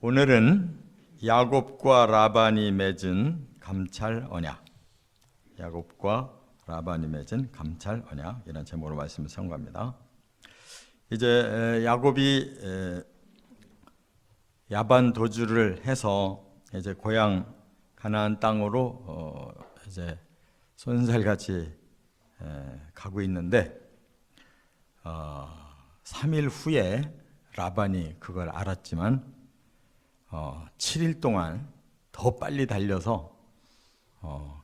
오늘은 야곱과 라반이 맺은 감찰 언약, 야곱과 라반이 맺은 감찰 언약 이런 제목으로 말씀을 선고합니다. 이제 야곱이 야반 도주를 해서 이제 고향 가나안 땅으로 이제 손살같이 가고 있는데 3일 후에 라반이 그걸 알았지만 7일 동안 더 빨리 달려서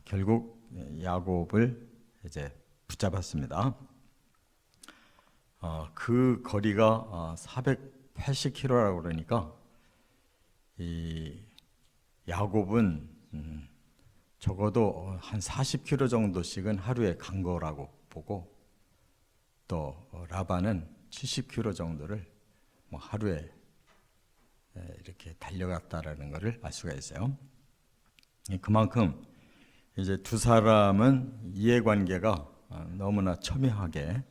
결국 야곱을 이제 붙잡았습니다. 그 거리가 480km라고 그러니까 이 야곱은 적어도 한 40km 정도씩은 하루에 간 거라고 보고, 또 라반은 70km 정도를 뭐 하루에 이렇게 달려갔다라는 것을 알 수가 있어요. 그만큼 이제 두 사람은 이해관계가 너무나 첨예하게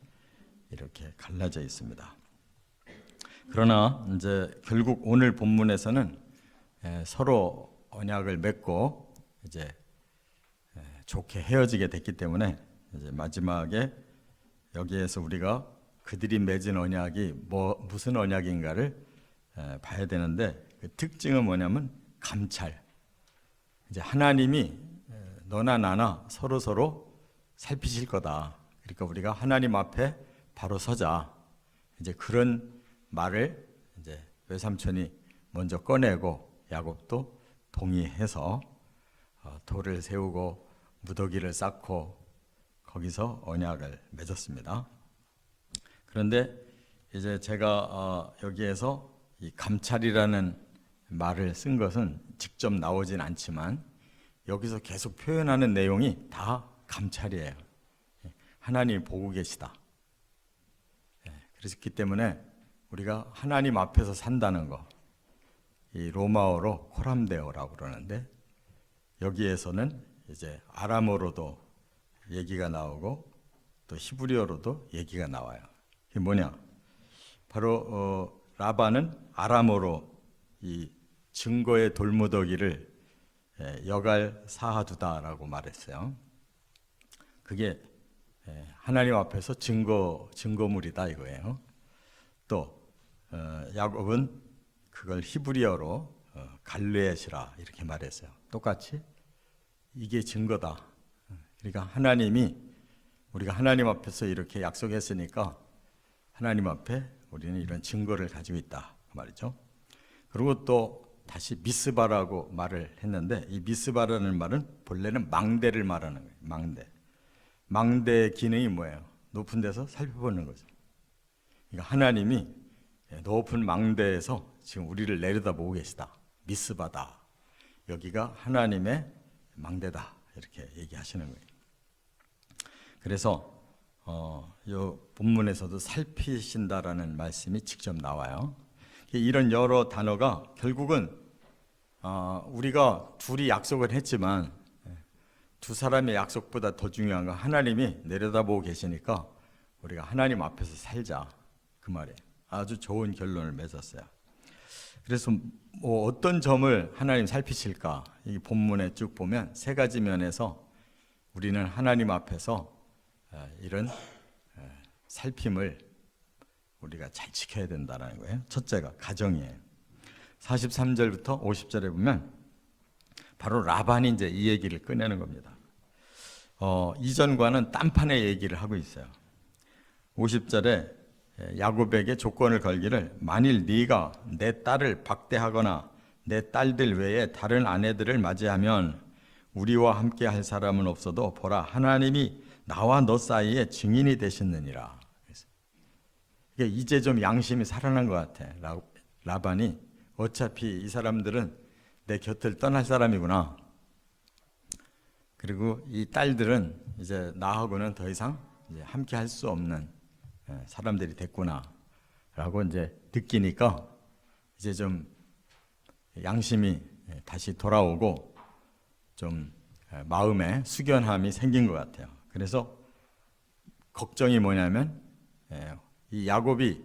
이렇게 갈라져 있습니다. 그러나 이제 결국 오늘 본문에서는 서로 언약을 맺고 이제 좋게 헤어지게 됐기 때문에 이제 마지막에 여기에서 우리가 그들이 맺은 언약이 무슨 언약인가를 봐야 되는데, 그 특징은 뭐냐면 감찰. 이제 하나님이 너나 나나 서로 살피실 거다. 그러니까 우리가 하나님 앞에 바로 서자. 이제 그런 말을 이제 외삼촌이 먼저 꺼내고 야곱도 동의해서 돌을 세우고 무더기를 쌓고 거기서 언약을 맺었습니다. 그런데 이제 제가 여기에서 이 감찰이라는 말을 쓴 것은 직접 나오진 않지만 여기서 계속 표현하는 내용이 다 감찰이에요. 하나님이 보고 계시다. 그렇기 때문에 우리가 하나님 앞에서 산다는 거, 이 로마어로 코람데오라고 그러는데, 여기에서는 이제 아람어로도 얘기가 나오고 또 히브리어로도 얘기가 나와요. 그게 뭐냐? 바로 라반은 아람어로 이 증거의 돌무더기를 여갈 사하두다라고 말했어요. 그게 하나님 앞에서 증거물이다 이거예요. 또 야곱은 그걸 히브리어로 갈르엣이라 이렇게 말했어요. 똑같이 이게 증거다. 그러니까 우리가 하나님 앞에서 이렇게 약속했으니까 하나님 앞에 우리는 이런 증거를 가지고 있다 그 말이죠. 그리고 또 다시 미스바라고 말을 했는데, 이 미스바라는 말은 본래는 망대를 말하는 거예요. 망대의 기능이 뭐예요? 높은 데서 살펴보는 거죠. 그러니까 하나님이 높은 망대에서 지금 우리를 내려다보고 계시다. 미스바다. 여기가 하나님의 망대다. 이렇게 얘기하시는 거예요. 그래서 이 본문에서도 살피신다라는 말씀이 직접 나와요. 이런 여러 단어가 결국은 우리가 둘이 약속을 했지만 두 사람의 약속보다 더 중요한 건 하나님이 내려다보고 계시니까 우리가 하나님 앞에서 살자 그 말이에요. 아주 좋은 결론을 맺었어요. 그래서 뭐 어떤 점을 하나님 살피실까? 이 본문에 쭉 보면 세 가지 면에서 우리는 하나님 앞에서 이런 살핌을 우리가 잘 지켜야 된다는 거예요. 첫째가 가정이에요. 43절부터 50절에 보면 바로 라반이 이제 이 얘기를 꺼내는 겁니다. 이전과는 딴판의 얘기를 하고 있어요. 50절에 야곱에게 조건을 걸기를, 만일 네가 내 딸을 박대하거나 내 딸들 외에 다른 아내들을 맞이하면 우리와 함께 할 사람은 없어도 보라, 하나님이 나와 너 사이에 증인이 되셨느니라. 이제 좀 양심이 살아난 것 같아. 라반이 어차피 이 사람들은 내 곁을 떠날 사람이구나. 그리고 이 딸들은 이제 나하고는 더 이상 이제 함께 할 수 없는 사람들이 됐구나라고 이제 느끼니까 이제 좀 양심이 다시 돌아오고 좀 마음에 숙연함이 생긴 것 같아요. 그래서 걱정이 뭐냐면 이 야곱이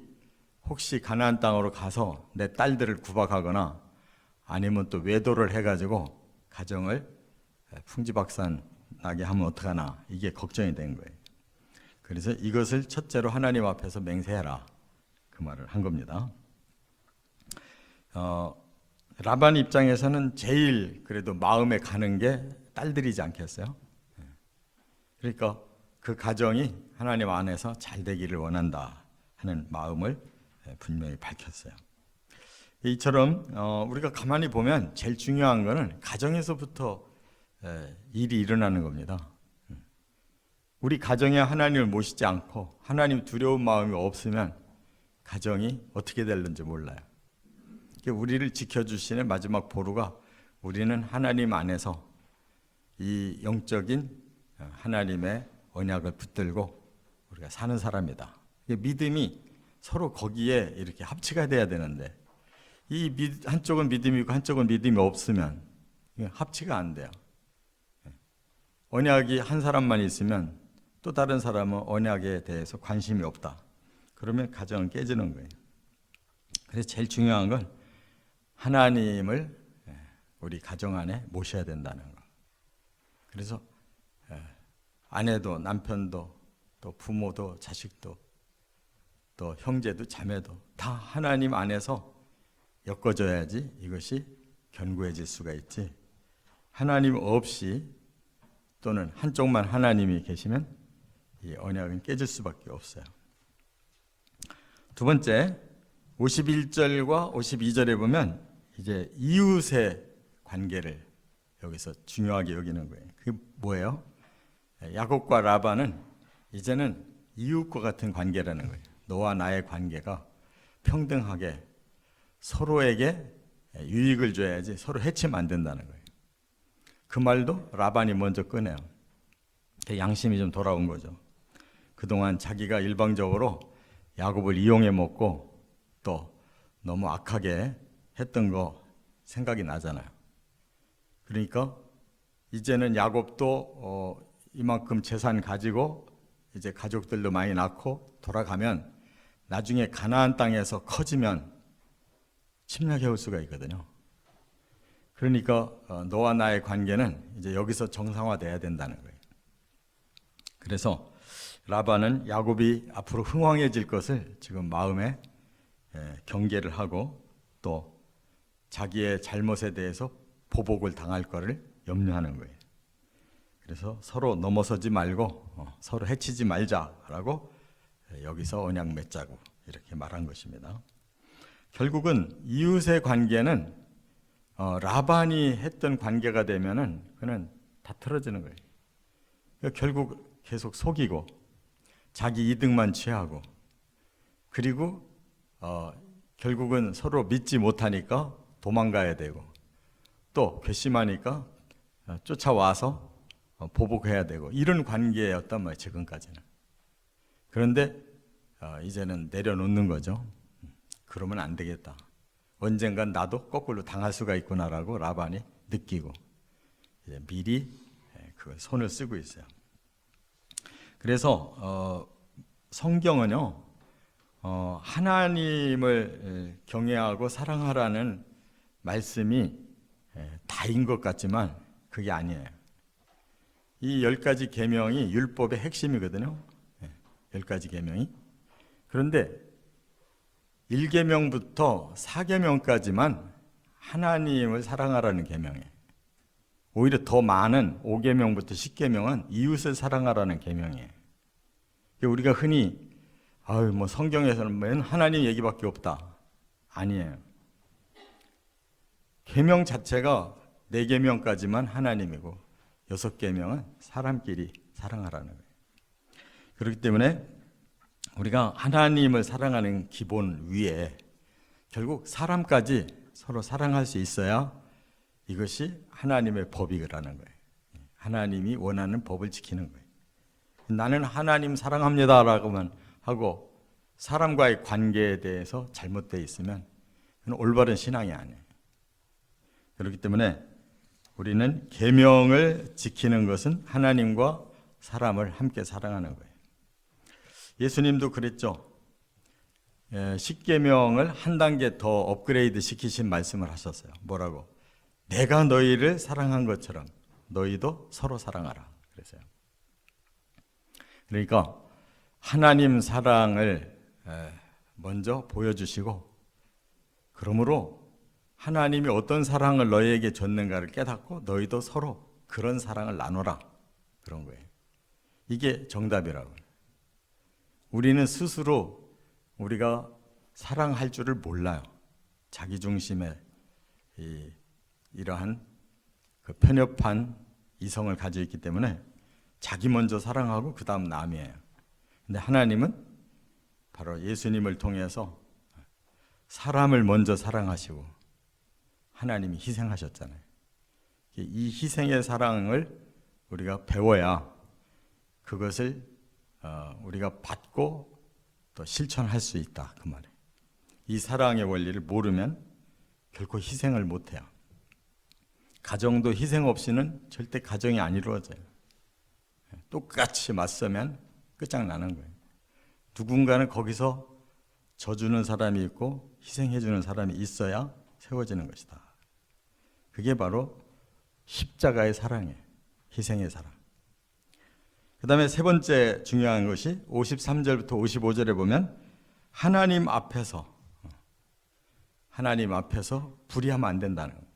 혹시 가나안 땅으로 가서 내 딸들을 구박하거나 아니면 또 외도를 해가지고 가정을 풍지박산나게 하면 어떡하나, 이게 걱정이 된 거예요. 그래서 이것을 첫째로 하나님 앞에서 맹세해라, 그 말을 한 겁니다. 라반 입장에서는 제일 그래도 마음에 가는 게 딸들이지 않겠어요? 그러니까 그 가정이 하나님 안에서 잘 되기를 원한다 하는 마음을 분명히 밝혔어요. 이처럼 우리가 가만히 보면 제일 중요한 것은 가정에서부터 일이 일어나는 겁니다. 우리 가정에 하나님을 모시지 않고 하나님 두려운 마음이 없으면 가정이 어떻게 될는지 몰라요. 우리를 지켜주시는 마지막 보루가 우리는 하나님 안에서 이 영적인 하나님의 언약을 붙들고 우리가 사는 사람이다. 믿음이 서로 거기에 이렇게 합치가 돼야 되는데, 한쪽은 믿음이 있고 한쪽은 믿음이 없으면 합치가 안 돼요. 언약이 한 사람만 있으면 또 다른 사람은 언약에 대해서 관심이 없다. 그러면 가정은 깨지는 거예요. 그래서 제일 중요한 건 하나님을 우리 가정 안에 모셔야 된다는 거. 그래서 아내도 남편도 또 부모도 자식도 또 형제도 자매도 다 하나님 안에서 엮어줘야지 이것이 견고해질 수가 있지. 하나님 없이 또는 한쪽만 하나님이 계시면 이 언약은 깨질 수밖에 없어요. 두 번째, 51절과 52절에 보면 이제 이웃의 관계를 여기서 중요하게 여기는 거예요. 그게 뭐예요? 야곱과 라반은 이제는 이웃과 같은 관계라는 거예요. 너와 나의 관계가 평등하게 서로에게 유익을 줘야지 서로 해치면 안 된다는 거예요. 그 말도 라반이 먼저 꺼내요. 양심이 좀 돌아온 거죠. 그동안 자기가 일방적으로 야곱을 이용해 먹고 또 너무 악하게 했던 거 생각이 나잖아요. 그러니까 이제는 야곱도 이만큼 재산 가지고 이제 가족들도 많이 낳고 돌아가면 나중에 가나안 땅에서 커지면 침략해 올 수가 있거든요. 그러니까 너와 나의 관계는 이제 여기서 정상화돼야 된다는 거예요. 그래서 라반은 야곱이 앞으로 흥왕해질 것을 지금 마음에 경계를 하고 또 자기의 잘못에 대해서 보복을 당할 것을 염려하는 거예요. 그래서 서로 넘어서지 말고 서로 해치지 말자라고 여기서 언약 맺자고 이렇게 말한 것입니다. 결국은 이웃의 관계는 라반이 했던 관계가 되면은 그는 다 틀어지는 거예요. 결국 계속 속이고 자기 이득만 취하고 그리고 결국은 서로 믿지 못하니까 도망가야 되고 또 괘씸하니까 쫓아와서 보복해야 되고 이런 관계였단 말이에요. 지금까지는. 그런데 이제는 내려놓는 거죠. 그러면 안 되겠다. 언젠간 나도 거꾸로 당할 수가 있구나라고 라반이 느끼고 이제 미리 그 손을 쓰고 있어요. 그래서 성경은요 하나님을 경외하고 사랑하라는 말씀이 다인 것 같지만 그게 아니에요. 이 10가지 계명이 율법의 핵심이거든요. 10가지 계명이. 그런데 1계명부터 4계명까지만 하나님을 사랑하라는 계명이에요. 오히려 더 많은 5계명부터 10계명은 이웃을 사랑하라는 계명이에요. 우리가 흔히 뭐 성경에서는 맨 하나님 얘기밖에 없다. 아니에요. 계명 자체가 4계명까지만 하나님이고 6계명은 사람끼리 사랑하라는 거예요. 그렇기 때문에 우리가 하나님을 사랑하는 기본 위에 결국 사람까지 서로 사랑할 수 있어야 이것이 하나님의 법이라는 거예요. 하나님이 원하는 법을 지키는 거예요. 나는 하나님 사랑합니다라고만 하고 사람과의 관계에 대해서 잘못되어 있으면 그건 올바른 신앙이 아니에요. 그렇기 때문에 우리는 계명을 지키는 것은 하나님과 사람을 함께 사랑하는 거예요. 예수님도 그랬죠. 십계명을 한 단계 더 업그레이드 시키신 말씀을 하셨어요. 뭐라고? 내가 너희를 사랑한 것처럼 너희도 서로 사랑하라. 그랬어요. 그러니까 하나님 사랑을 먼저 보여주시고, 그러므로 하나님이 어떤 사랑을 너희에게 줬는가를 깨닫고 너희도 서로 그런 사랑을 나눠라. 그런 거예요. 이게 정답이라고요. 우리는 스스로 우리가 사랑할 줄을 몰라요. 자기중심의 이러한 그 편협한 이성을 가지고 있기 때문에 자기 먼저 사랑하고 그 다음 남이에요. 근데 하나님은 바로 예수님을 통해서 사람을 먼저 사랑하시고 하나님이 희생하셨잖아요. 이 희생의 사랑을 우리가 배워야 그것을 우리가 받고 또 실천할 수 있다, 그 말이에요. 이 사랑의 원리를 모르면 결코 희생을 못해요. 가정도 희생 없이는 절대 가정이 안 이루어져요. 똑같이 맞서면 끝장나는 거예요. 누군가는 거기서 져주는 사람이 있고 희생해주는 사람이 있어야 세워지는 것이다. 그게 바로 십자가의 사랑이에요. 희생의 사랑. 그 다음에 세 번째 중요한 것이 53절부터 55절에 보면 하나님 앞에서 불의하면 안 된다는 거예요.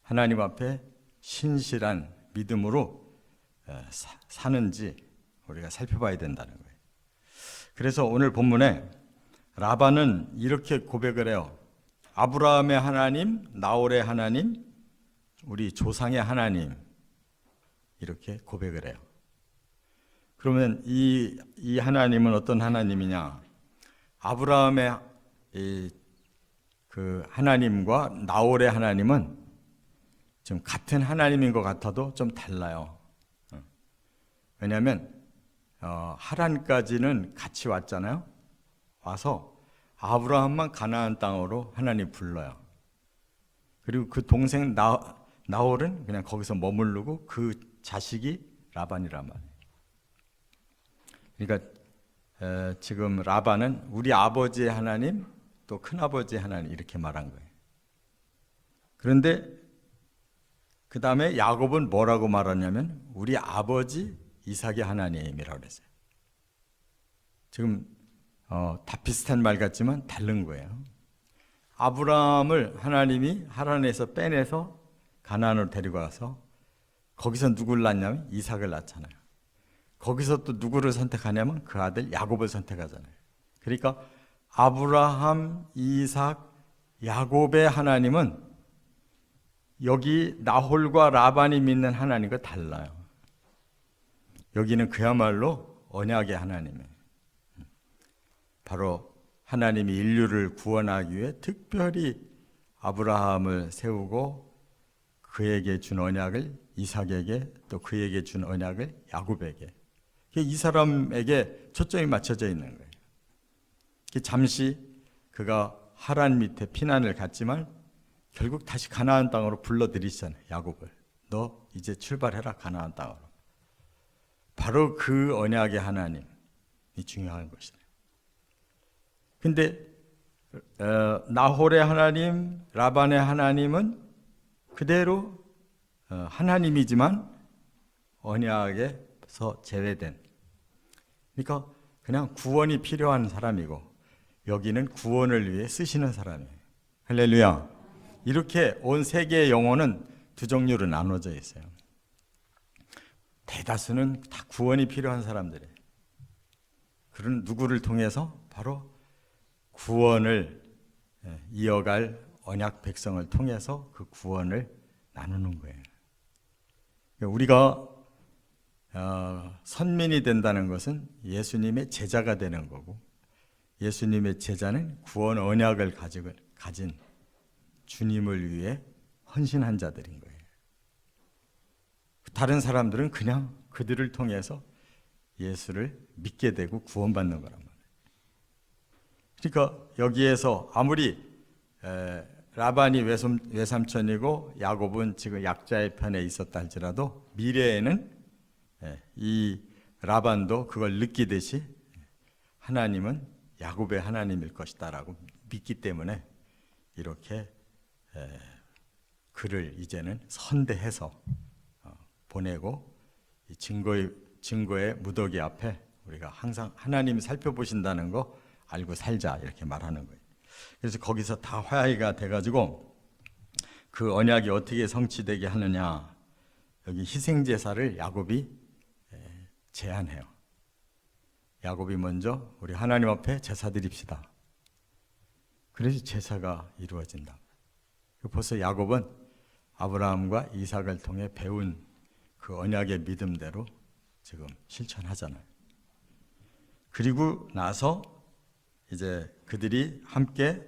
하나님 앞에 신실한 믿음으로 사는지 우리가 살펴봐야 된다는 거예요. 그래서 오늘 본문에 라반은 이렇게 고백을 해요. 아브라함의 하나님, 나홀의 하나님, 우리 조상의 하나님, 이렇게 고백을 해요. 그러면 이 하나님은 어떤 하나님이냐? 아브라함의 그 하나님과 나홀의 하나님은 좀 같은 하나님인 것 같아도 좀 달라요. 왜냐하면 하란까지는 같이 왔잖아요. 와서 아브라함만 가나안 땅으로 하나님 불러요. 그리고 그 동생 나홀은 그냥 거기서 머무르고 그 자식이 라반이란 말이에요. 그러니까 지금 라반은 우리 아버지의 하나님, 또 큰아버지의 하나님 이렇게 말한 거예요. 그런데 그 다음에 야곱은 뭐라고 말하냐면 우리 아버지 이삭의 하나님이라고 그랬어요. 지금 다 비슷한 말 같지만 다른 거예요. 아브라함을 하나님이 하란에서 빼내서 가나안으로 데리고 와서 거기서 누구를 낳냐면 이삭을 낳잖아요. 거기서 또 누구를 선택하냐면 그 아들 야곱을 선택하잖아요. 그러니까 아브라함, 이삭, 야곱의 하나님은 여기 나홀과 라반이 믿는 하나님과 달라요. 여기는 그야말로 언약의 하나님이에요. 바로 하나님이 인류를 구원하기 위해 특별히 아브라함을 세우고 그에게 준 언약을 이삭에게, 또 그에게 준 언약을 야곱에게, 이 사람에게 초점이 맞춰져 있는 거예요. 잠시 그가 하란 밑에 피난을 갔지만 결국 다시 가나안 땅으로 불러들이시잖아요. 야곱을. 너 이제 출발해라, 가나안 땅으로. 바로 그 언약의 하나님이 중요한 것이에요. 근데 나홀의 하나님, 라반의 하나님은 그대로 하나님이지만 언약에서 제외된, 그러니까 그냥 구원이 필요한 사람이고 여기는 구원을 위해 쓰시는 사람이에요. 할렐루야. 이렇게 온 세계의 영혼은 두 종류로 나눠져 있어요. 대다수는 다 구원이 필요한 사람들이에요. 그런 누구를 통해서? 바로 구원을 이어갈 언약 백성을 통해서 그 구원을 나누는 거예요. 우리가 선민이 된다는 것은 예수님의 제자가 되는 거고, 예수님의 제자는 구원 언약을 가진 주님을 위해 헌신한 자들인 거예요. 다른 사람들은 그냥 그들을 통해서 예수를 믿게 되고 구원받는 거란 말이에요. 그러니까 여기에서 아무리 라반이 외삼촌이고 야곱은 지금 약자의 편에 있었다 할지라도 미래에는 이 라반도 그걸 느끼듯이 하나님은 야곱의 하나님일 것이다라고 믿기 때문에 이렇게 그를 이제는 선대해서 보내고 이 증거의 무더기 앞에 우리가 항상 하나님이 살펴보신다는 거 알고 살자 이렇게 말하는 거예요. 그래서 거기서 다 화해가 돼가지고 그 언약이 어떻게 성취되게 하느냐, 여기 희생제사를 야곱이 제안해요. 야곱이 먼저 우리 하나님 앞에 제사 드립시다. 그래서 제사가 이루어진다. 벌써 야곱은 아브라함과 이삭을 통해 배운 그 언약의 믿음대로 지금 실천하잖아요. 그리고 나서 이제 그들이 함께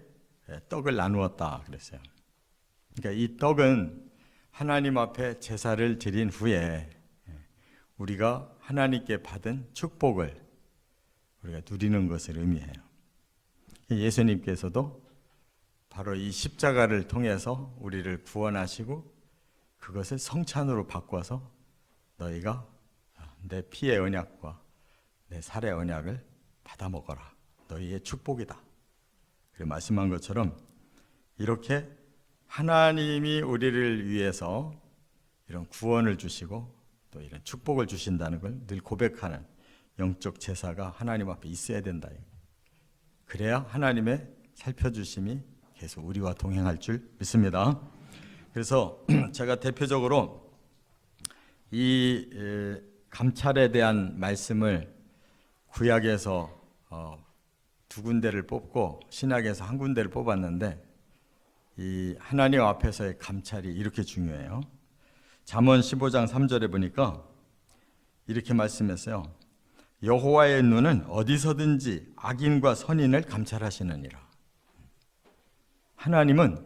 떡을 나누었다 그랬어요. 그러니까 이 떡은 하나님 앞에 제사를 드린 후에 우리가 하나님께 받은 축복을 우리가 누리는 것을 의미해요. 예수님께서도 바로 이 십자가를 통해서 우리를 구원하시고 그것을 성찬으로 바꿔서 너희가 내 피의 언약과 내 살의 언약을 받아 먹어라. 너희의 축복이다. 그리고 말씀한 것처럼 이렇게 하나님이 우리를 위해서 이런 구원을 주시고 또 이런 축복을 주신다는 걸 늘 고백하는 영적 제사가 하나님 앞에 있어야 된다. 그래야 하나님의 살펴주심이 계속 우리와 동행할 줄 믿습니다. 그래서 제가 대표적으로 이 감찰에 대한 말씀을 구약에서 두 군데를 뽑고 신약에서 한 군데를 뽑았는데 이 하나님 앞에서의 감찰이 이렇게 중요해요. 잠언 15장 3절에 보니까 이렇게 말씀했어요. 여호와의 눈은 어디서든지 악인과 선인을 감찰하시느니라. 하나님은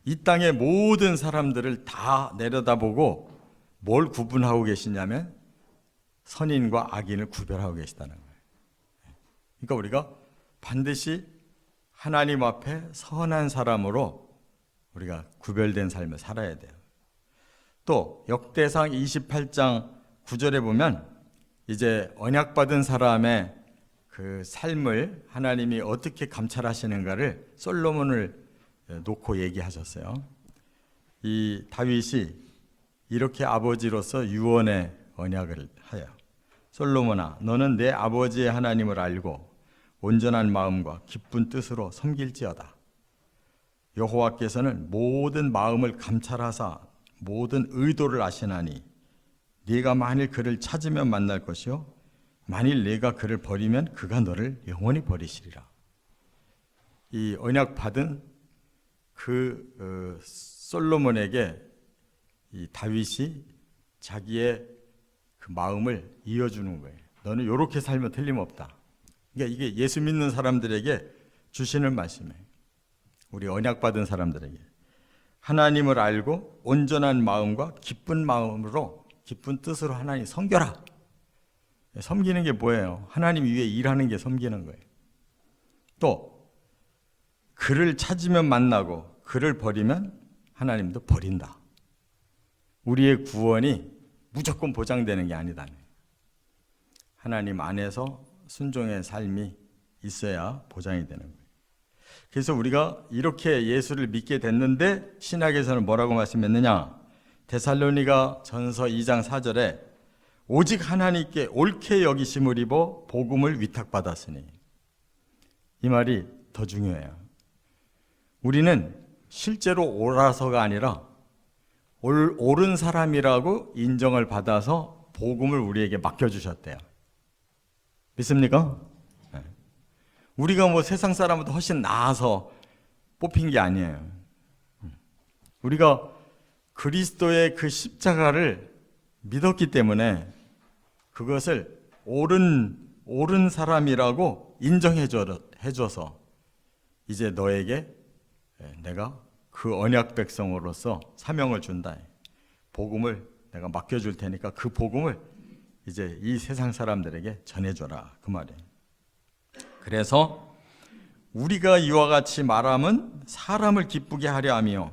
이 땅의 모든 사람들을 다 내려다보고 뭘 구분하고 계시냐면 선인과 악인을 구별하고 계시다는 거예요. 그러니까 우리가 반드시 하나님 앞에 선한 사람으로 우리가 구별된 삶을 살아야 돼요. 또 역대상 28장 9절에 보면 이제 언약받은 사람의 그 삶을 하나님이 어떻게 감찰하시는가를 솔로몬을 놓고 얘기하셨어요. 이 다윗이 이렇게 아버지로서 유언의 언약을 하여 솔로몬아 너는 내 아버지의 하나님을 알고 온전한 마음과 기쁜 뜻으로 섬길지어다. 여호와께서는 모든 마음을 감찰하사 모든 의도를 아시나니 네가 만일 그를 찾으면 만날 것이요 만일 네가 그를 버리면 그가 너를 영원히 버리시리라. 이 언약 받은 그 솔로몬에게 이 다윗이 자기의 그 마음을 이어주는 거예요. 너는 이렇게 살면 틀림없다. 그러니까 이게 예수 믿는 사람들에게 주시는 말씀이에요. 우리 언약 받은 사람들에게 하나님을 알고 온전한 마음과 기쁜 마음으로 기쁜 뜻으로 하나님 섬겨라. 섬기는 게 뭐예요? 하나님 위에 일하는 게 섬기는 거예요. 또 그를 찾으면 만나고 그를 버리면 하나님도 버린다. 우리의 구원이 무조건 보장되는 게 아니다. 하나님 안에서 순종의 삶이 있어야 보장이 되는 거예요. 그래서 우리가 이렇게 예수를 믿게 됐는데 신약에서는 뭐라고 말씀했느냐? 데살로니가 전서 2장 4절에 오직 하나님께 옳게 여기심을 입어 복음을 위탁받았으니, 이 말이 더 중요해요. 우리는 실제로 옳아서가 아니라 옳은 사람이라고 인정을 받아서 복음을 우리에게 맡겨주셨대요. 믿습니까? 네. 우리가 뭐 세상 사람보다 훨씬 나아서 뽑힌 게 아니에요. 우리가 그리스도의 그 십자가를 믿었기 때문에 그것을 옳은 사람이라고 인정해줘서 이제 너에게 내가 그 언약 백성으로서 사명을 준다. 복음을 내가 맡겨줄 테니까 그 복음을 이제 이 세상 사람들에게 전해줘라. 그 말이에요. 그래서 우리가 이와 같이 말함은 사람을 기쁘게 하려 하며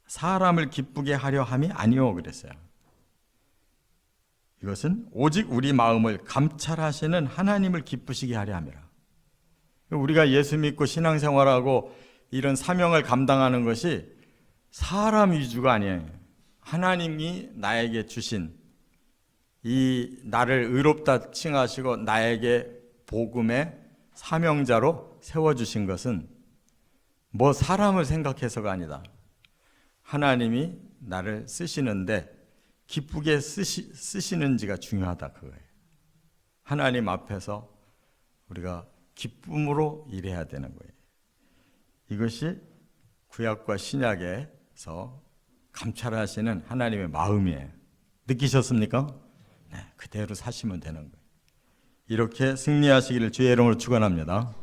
사람을 기쁘게 하려 함이 아니오 그랬어요. 이것은 오직 우리 마음을 감찰하시는 하나님을 기쁘시게 하려 함이라. 우리가 예수 믿고 신앙생활하고 이런 사명을 감당하는 것이 사람 위주가 아니에요. 하나님이 나에게 주신 이 나를 의롭다 칭하시고 나에게 복음의 사명자로 세워주신 것은 뭐 사람을 생각해서가 아니다. 하나님이 나를 쓰시는데 기쁘게 쓰시는지가 중요하다 그거예요. 하나님 앞에서 우리가 기쁨으로 일해야 되는 거예요. 이것이 구약과 신약에서 감찰하시는 하나님의 마음이에요. 느끼셨습니까? 네, 그대로 사시면 되는 거예요. 이렇게 승리하시기를 주의 이름으로 축원합니다.